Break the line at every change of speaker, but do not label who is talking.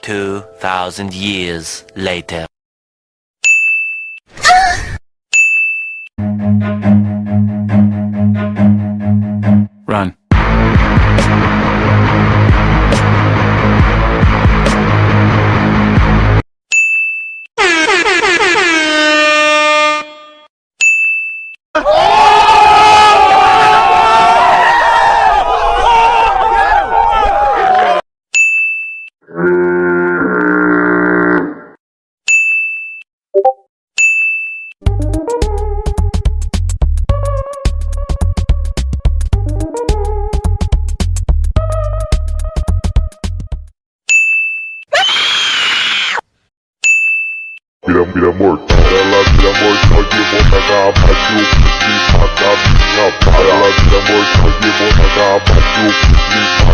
2,000 years later. Run.
Vira mortal, ela vira mortal de boca garrafa de uco, se mata a minha pá. Ela vira mortal de boca garrafa de uco, se